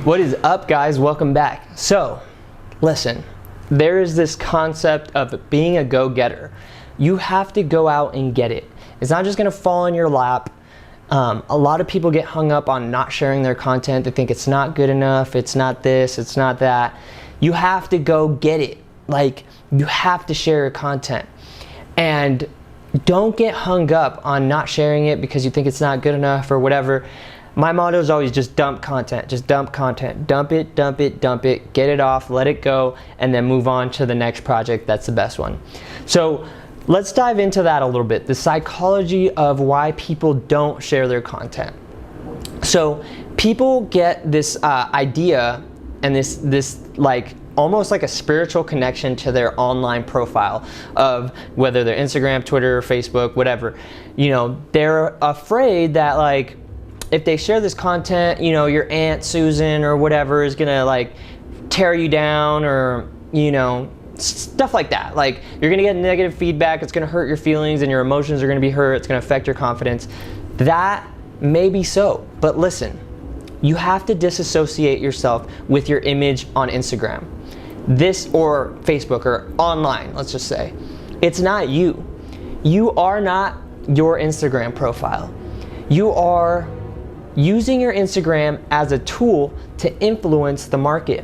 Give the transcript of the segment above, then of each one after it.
What is up, guys? Welcome back. So, listen, there is this concept of being a go-getter. You have to go out and get it. It's not just gonna fall in your lap. A lot of people get hung up on not sharing their content. They think it's not good enough, it's not this, it's not that. You have to go get it. Like, you have to share your content. And don't get hung up on not sharing it because you think it's not good enough or whatever. My motto is always just dump content, just dump content. Dump it, dump it, dump it, get it off, let it go, and then move on to the next project that's the best one. So let's dive into that a little bit, the psychology of why people don't share their content. So people get this idea and this like almost like a spiritual connection to their online profile of whether they're Instagram, Twitter, Facebook, whatever. You know, they're afraid that like if they share this content, you know, your Aunt Susan or whatever is gonna like tear you down, or you know, stuff like that. Like, you're gonna get negative feedback, it's gonna hurt your feelings and your emotions are gonna be hurt, it's gonna affect your confidence. That may be so, but listen, you have to disassociate yourself with your image on Instagram, this or Facebook or online, let's just say. It's not you. You are not your Instagram profile. You are using your Instagram as a tool to influence the market.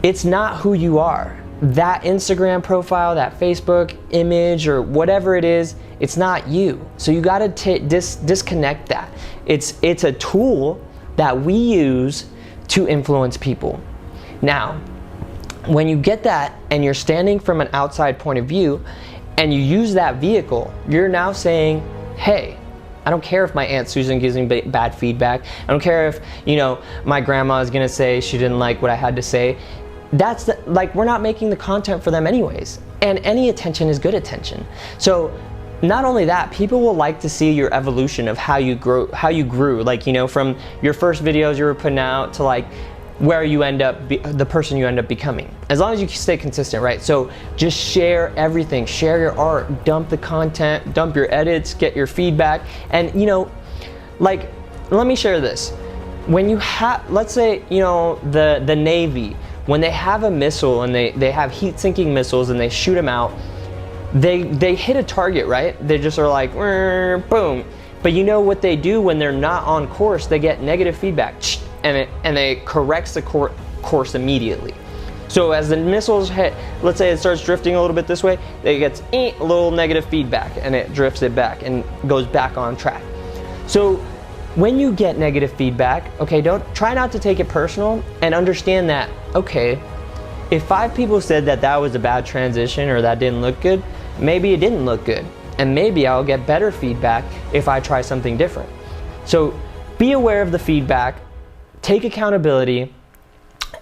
It's not who you are. That Instagram profile, that Facebook image, or whatever it is, it's not you. So you gotta disconnect that. It's a tool that we use to influence people. Now, when you get that and you're standing from an outside point of view and you use that vehicle, you're now saying, hey, I don't care if my Aunt Susan gives me bad feedback. I don't care if, you know, my grandma is gonna say she didn't like what I had to say. That's like, we're not making the content for them anyways. And any attention is good attention. So not only that, people will like to see your evolution of how you grew, like, you know, from your first videos you were putting out to like where you end up, the person you end up becoming. As long as you stay consistent, right? So just share everything, share your art, dump the content, dump your edits, get your feedback. And you know, like, let me share this. When you have, let's say, you know, the Navy, when they have a missile and they have heat-sinking missiles and they shoot them out, they hit a target, right? They just are like, boom. But you know what they do when they're not on course? They get negative feedback, and it corrects the course immediately. So as the missiles hit, let's say it starts drifting a little bit this way, it gets a little negative feedback and it drifts it back and goes back on track. So when you get negative feedback, okay, try not to take it personal, and understand that, okay, if 5 people said that was a bad transition or that didn't look good, maybe it didn't look good. And maybe I'll get better feedback if I try something different. So be aware of the feedback, take accountability,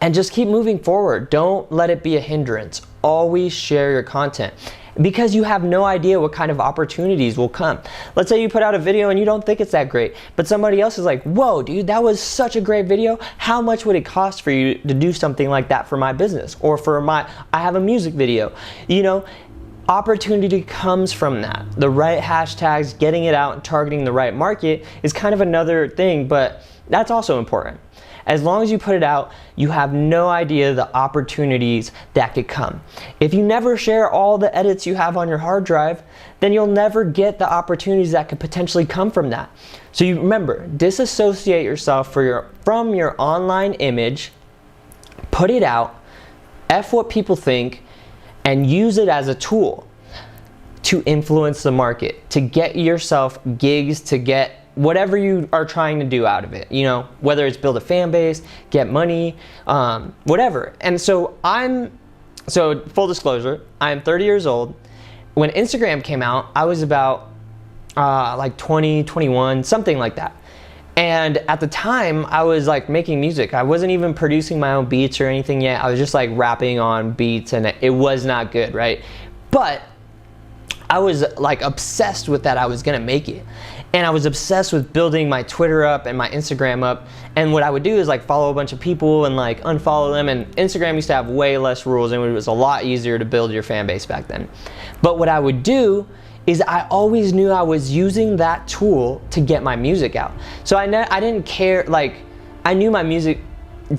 and just keep moving forward. Don't let it be a hindrance. Always share your content, because you have no idea what kind of opportunities will come. Let's say you put out a video and you don't think it's that great, but somebody else is like, whoa, dude, that was such a great video. How much would it cost for you to do something like that for my business? Or for I have a music video. You know, opportunity comes from that. The right hashtags, getting it out and targeting the right market is kind of another thing, but that's also important. As long as you put it out, you have no idea the opportunities that could come. If you never share all the edits you have on your hard drive, then you'll never get the opportunities that could potentially come from that. So you remember, disassociate yourself from your online image, put it out, F what people think, and use it as a tool to influence the market, to get yourself gigs, to get whatever you are trying to do out of it, you know, whether it's build a fan base, get money, whatever. And so full disclosure, I'm 30 years old. When Instagram came out, I was about like 20, 21, something like that. And at the time, I was like making music. I wasn't even producing my own beats or anything yet. I was just like rapping on beats, and it was not good, right? But I was like obsessed with that I was gonna make it. And I was obsessed with building my Twitter up and my Instagram up. And what I would do is like follow a bunch of people and like unfollow them. And Instagram used to have way less rules, and it was a lot easier to build your fan base back then. But what I would do is I always knew I was using that tool to get my music out. So I didn't care, like, I knew my music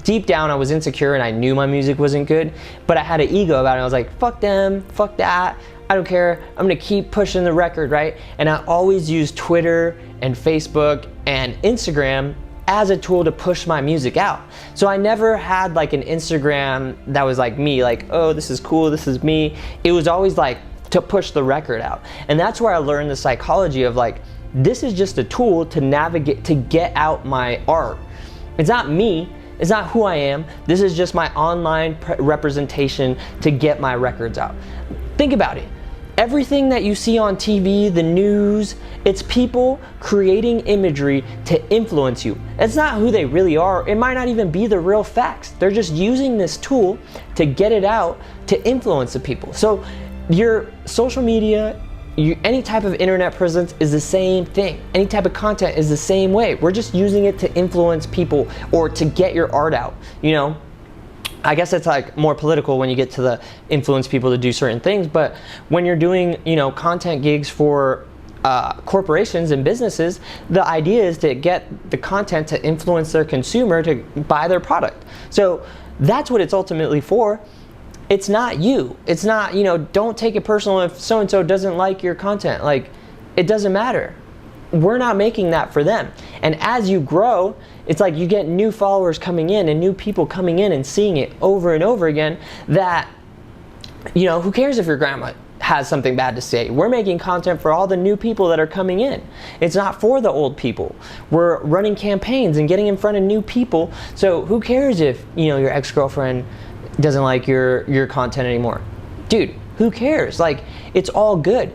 deep down I was insecure and I knew my music wasn't good, but I had an ego about it. I was like, fuck them, fuck that, I don't care, I'm gonna keep pushing the record, right? And I always used Twitter and Facebook and Instagram as a tool to push my music out. So I never had like an Instagram that was like me, like, oh, this is cool, this is me. It was always like to push the record out. And that's where I learned the psychology of like, this is just a tool to navigate, to get out my art. It's not me, it's not who I am. This is just my online representation to get my records out. Think about it. Everything that you see on TV, the news, it's people creating imagery to influence you. It's not who they really are. It might not even be the real facts. They're just using this tool to get it out to influence the people. So your social media, any type of internet presence is the same thing. Any type of content is the same way. We're just using it to influence people or to get your art out, you know? I guess it's like more political when you get to the influence people to do certain things, but when you're doing, you know, content gigs for corporations and businesses, the idea is to get the content to influence their consumer to buy their product. So that's what it's ultimately for. It's not you. It's not, you know, don't take it personal if so-and-so doesn't like your content. Like, it doesn't matter. We're not making that for them. And as you grow, it's like you get new followers coming in and new people coming in and seeing it over and over again that, you know, who cares if your grandma has something bad to say? We're making content for all the new people that are coming in. It's not for the old people. We're running campaigns and getting in front of new people. So who cares if, you know, your ex-girlfriend doesn't like your content anymore? Dude, who cares? Like, it's all good.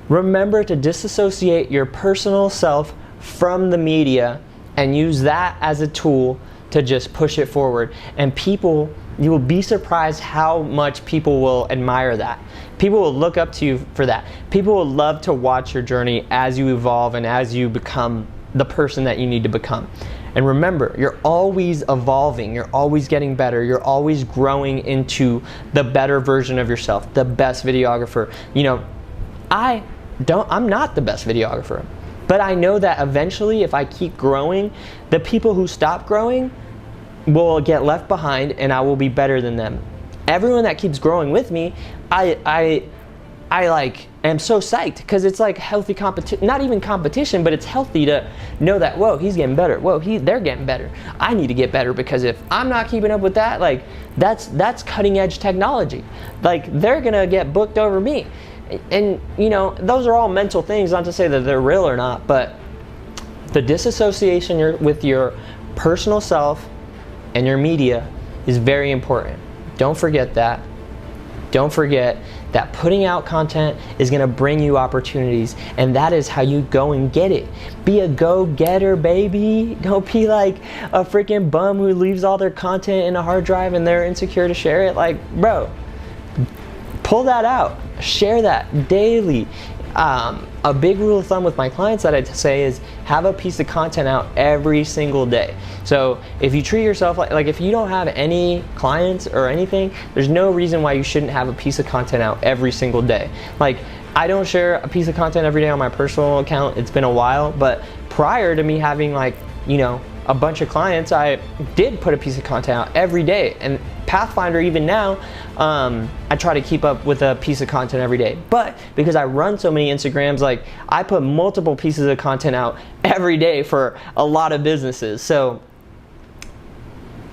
Remember to disassociate your personal self from the media and use that as a tool to just push it forward. And people, you will be surprised how much people will admire that. People will look up to you for that. People will love to watch your journey as you evolve and as you become the person that you need to become. And remember, you're always evolving, you're always getting better, you're always growing into the better version of yourself, the best videographer. You know, I'm not the best videographer, but I know that eventually if I keep growing, the people who stop growing will get left behind and I will be better than them. Everyone that keeps growing with me, I like am so psyched because it's like healthy competition, not even competition, but it's healthy to know that, whoa, he's getting better, whoa, they're getting better. I need to get better because if I'm not keeping up with that, like that's cutting edge technology. Like they're gonna get booked over me. And you know, those are all mental things, not to say that they're real or not, but the disassociation with your personal self and your media is very important. Don't forget that. Don't forget that putting out content is gonna bring you opportunities, and that is how you go and get it. Be a go-getter, baby. Don't be like a freaking bum who leaves all their content in a hard drive and they're insecure to share it. Like, bro, pull that out. Share that daily. A big rule of thumb with my clients that I say is have a piece of content out every single day. So if you treat yourself like if you don't have any clients or anything, there's no reason why you shouldn't have a piece of content out every single day. Like, I don't share a piece of content every day on my personal account. It's been a while, but prior to me having like, you know, a bunch of clients, I did put a piece of content out every day. And Pathfinder, even now, I try to keep up with a piece of content every day. But because I run so many Instagrams, like I put multiple pieces of content out every day for a lot of businesses. So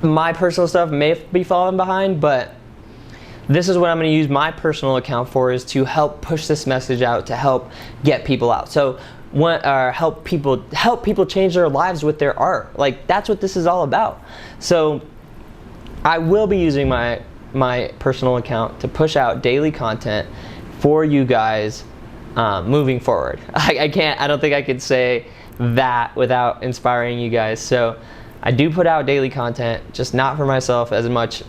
my personal stuff may be falling behind, but this is what I'm going to use my personal account for, is to help push this message out, to help get people out. So help people change their lives with their art. Like, that's what this is all about. So I will be using my personal account to push out daily content for you guys moving forward. I don't think I could say that without inspiring you guys. So I do put out daily content, just not for myself as much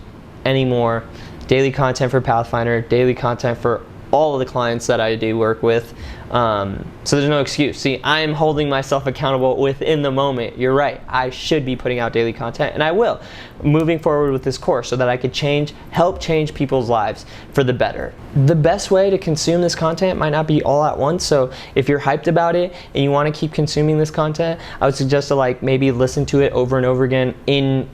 anymore. Daily content for Pathfinder, daily content for all of the clients that I do work with. So there's no excuse. See, I'm holding myself accountable within the moment. You're right. I should be putting out daily content, and I will, moving forward with this course so that I could help change people's lives for the better. The best way to consume this content might not be all at once. So if you're hyped about it and you want to keep consuming this content, I would suggest to like maybe listen to it over and over again in,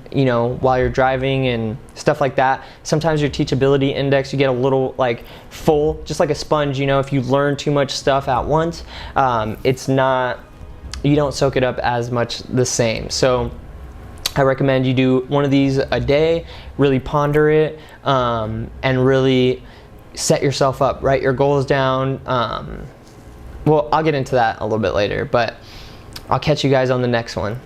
while you're driving and stuff like that. Sometimes your teachability index, you get a little like full, just like a sponge. If you learn too much stuff at once, you don't soak it up as much the same. So I recommend you do one of these a day, really ponder it, and really set yourself up, write your goals down. Well, I'll get into that a little bit later, but I'll catch you guys on the next one.